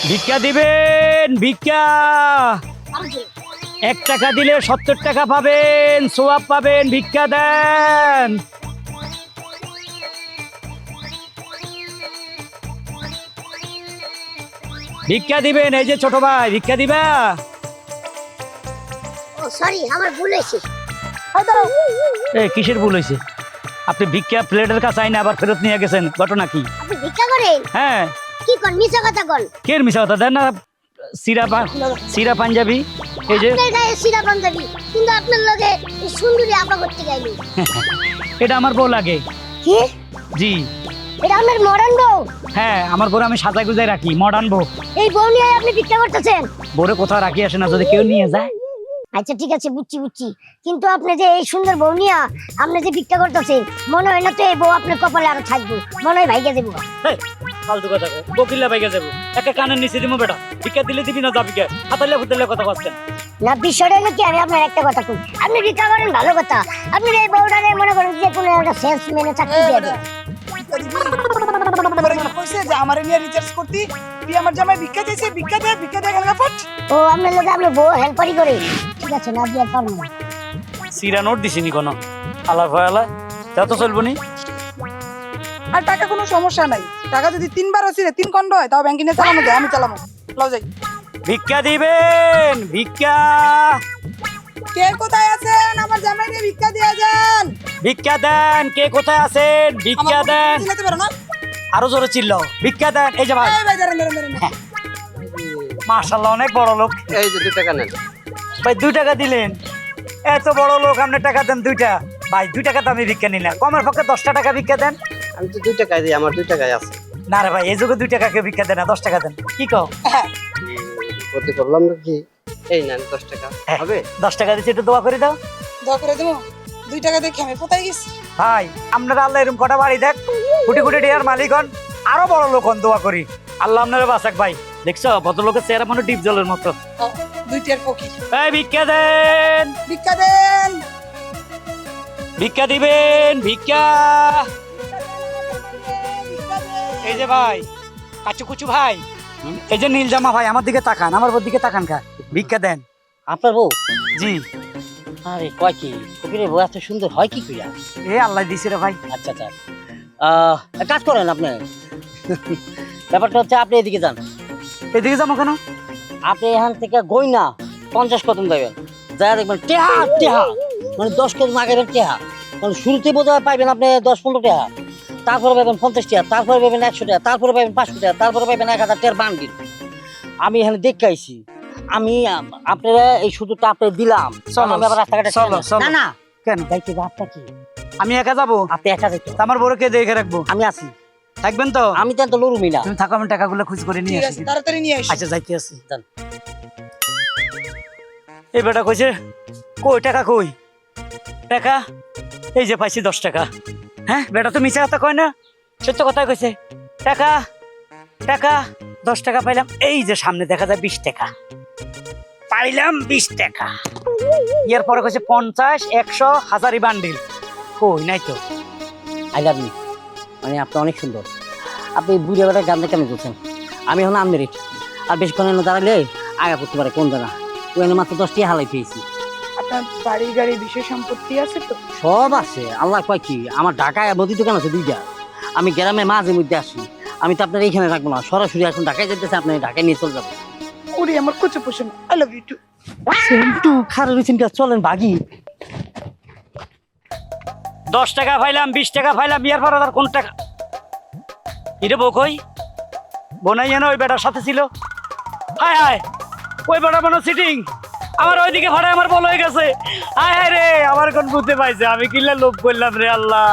ভিক্ষা দিবেন, ভিক্ষা। 1 টাকা দিলে 70 টাকা পাবেন, সোয়াব পাবেন। ভিক্ষা দেন। ভিক্ষা দিবেন। এই যে ছোট ভাই, ভিক্ষা দিবা? ও সরি, আমার ভুল হয়েছে। কিসের ভুল হয়েছে? আপনি ভিক্ষা প্লেটের কাছে আইনা আবার ফেরত নিয়ে গেছেন, ঘটনা কি? আপনি ভিক্ষা করেন? হ্যাঁ। কি কোন মিছা কথা কোন? কের মিছা কথা? দেন না সিরা পাঞ্জাবি। এই যে আপনার গায়ে সিরা পাঞ্জাবি, কিন্তু আপনার লগে এই সুন্দরী আপা করতে গাইলি। এটা আমার বউ লাগে। কি? জি। এটা আপনার মডার্ন বউ? হ্যাঁ, আমার বউ আমি সাজাই গুজাই রাখি, মডার্ন বউ। এই বউ নিয়ে আপনি ভিক্ষা করতেছেন? বউরে কোথাও রাখি আসে না, যদি কেউ নিয়ে যায়। আচ্ছা ঠিক আছে, বুঝছি, কিন্তু আপনি যে এই সুন্দর বউ নিয়ে আপনি যে ভিক্ষা করতেছেন, মনে হয় না তো এই বউ আপনার কপালে আরো থাকবো, মনে হয় ভাইগা দেবো। ফালতু কথা কও, বকিল্লা ভাইগা যাবো। একটা কানের নিচে দিমু বেটা, ভিক্ষা দিলে দিবি না যাবি কে? হাতালে ফুতালে কথা বলছেন না। বিষয়টা হলো কি, আমি আপনার একটা কথা কই, আপনি ভিক্ষা করেন ভালো কথা, আপনি এই বউটারে মনে করেন যে কোনো একটা সেলসম্যানে চাকরি দিয়ে দেন। কইছে যে আমারে নিয়ে রিচার্জ করতি, তুই আমার জামাই ভিক্ষা চাইছে, ভিক্ষা দে গাঙ্গা ফট। ও আপনার লোকে আপনার বউ হেল্পারি করে? ঠিক আছে, না দিয়ে পারবো না। সিরা নোট দিছিনি কোনো? আলা ভয়ালা তা তো চলবো নি। আর টাকা কোনো সমস্যা নাই, টাকা যদি 3 বার আসে 3 খন্ড হয় তাও ব্যাংকে নিয়ে চালানো যায়, আমি চালামো। লও যাই। ভিক্ষা দিবেন, ভিক্ষা। কে কোথায় আছেন? আমার জামাই নিয়ে ভিক্ষা দিয়ে যান। ভিক্ষা দেন। কে কোথায় আছেন? ভিক্ষা দেন। চিল্লাতে পারো না? আরো জোরে চিল্লাও, ভিক্ষা দেন। এই যে ভাই, এই ভাই দাঁড়ান। মাশাআল্লাহ অনেক বড় লোক। এই যে 2 টাকা নেন ভাই। 2 টাকা দিলেন? এত বড় লোক, আপনি টাকা দেন 2টা। ভাই 2 টাকা তো আমি ভিক্ষা নিলাম, কমের পক্ষে 10টা টাকা ভিক্ষা দেন। আমি তো 2 টাকায় দিই, আমার 2 টাকায় আছে। না রে ভাই, এই যুগে 2 টাকা কেউ ভিক্ষা দেন না, 10 টাকা দেন। কি কও? করতে করলাম নাকি? এই নেন 10 টাকা হবে। 10 টাকা দিচ্ছি, একটু দোয়া করে দাও। দয়া করে দেবো। 2 টাকা দেখে আমি কোথায় গেছি? ভাই আপনারা আল্লাহ এরকম কটা বাড়ি দেখ, কোটি কোটি টাকার মালিক হন, আরো বড় লোক হন, দোয়া করি আল্লাহ আপনারা বাঁচাক। ভাই দেখছো ভদ্রলোকের চেহারা মনে ডিপ জলের মতো। 2 টাকার ফকির। এই ভিক্ষা দেন, ভিক্ষা দেন। ভিক্ষা দিবেন, ভিক্ষা। এই যে ভাই কাচু কুচু ভাই, এই যে নীল জামা ভাই, আমার দিকে তাকান, আমার ওর দিকে তাকান খা, ভিক্ষা দেন। আপনার বউ? জি। আরে কয় কি ফকিরের বউ এত সুন্দর হয় কি কইরা? এ আল্লাহ দিছে রে ভাই। আচ্ছা আচ্ছা, এক কাজ করেন আপনি, ব্যাপারটা হচ্ছে আপনি এদিকে যান। এদিকে যাবো কেন? আপনি এখান থেকে গইনা 50 কদম যাবেন, যা দেখবেন টেহা টেহা, মানে 10 কদম আগে টেহা, মানে শুরুতে বোধহয় পাইবেন আপনি 10-15 টাকা, তারপরে পাইবেন 50 টাকা, তারপরে পাইবেন 100 টাকা, তারপরে পাইবেন 500 টাকা, তারপরে পাইবেন 1000 টাকার বান্ডিল। আমি এখানে দেখে আইছি, আমি আপনারা এই সুযোগটা আপনাকে দিলাম। চলো, আমি আবার রাস্তাঘাটে চলো, চলো। না না, কেন? দায়িত্ব আপনার কি? আমি একা যাবো? আপনি একা যাইতো, তা আমার বড়কে দেখে রাখবো। আমি আছি। থাকবেন তো? আমি তো লড়ুমি না। তুমি থাকো, আমি টাকাগুলো খুঁজ করে নিয়ে ঠিক আসি। আছে, তাড়াতাড়ি নিয়ে আসি। আচ্ছা যাইতে আছি। যান। এই বেটা কইছে কই টাকা, কই টাকা? এই যে পাইছি 10 টাকা। হ্যাঁ বেটা তো মিছা কথা কয় না, সত্য কথাই কইছে। টাকা টাকা 10 টাকা পাইলাম। এই যে সামনে দেখা যায় 20 টাকা পাইলাম, 20 টাকা। এর পরে কইছে 50, 100, 1000 বান্ডিল। কই নাই তো। আই লাভ ইউ, মানে আপনি অনেক সুন্দর। আপনি বুড়িয়া বেটার গান দেখে আমি বলছেন, আমি এখন আনমেরিট, আর বেশিক্ষণ এনে দাঁড়ালে আগা পড়তে পারে কোন জানা। ওই এনে মাত্র 10 টাকা হালাই পেয়েছি। আপনার বাড়ি গাড়ি বিষয় সম্পত্তি আছে তো? সব আছে, আল্লাহ কয় কি, আমার ঢাকায় মুদি দোকান আছে 2টা। আমি গ্রামে মাঝে মধ্যে আসি, আমি তো আপনার এইখানে রাখবো না, সরাসরি এখন ঢাকায় যেতেছে, আপনি ঢাকায় নিয়ে চলে যাবো। ওরে আমার কুচু পোষণ, আই লাভ ইউ টু। একটু খারাপ হয়েছেন, চলেন বাগি। 10 টাকা পাইলাম, 20 টাকা পাইলাম, এর পর আর কোন টাকা? ইরে বউ কই? বোনাই না ওই বেটার সাথে ছিল। হায় হায়, ওই বেটা মনে সিটিং আমার ওইদিকে ভাড়া, আমার বল হয়ে গেছে। হায় হায় রে, আমার কোন বুঝতে পাইছে, আমি কিল্লা লোভ করলাম রে আল্লাহ।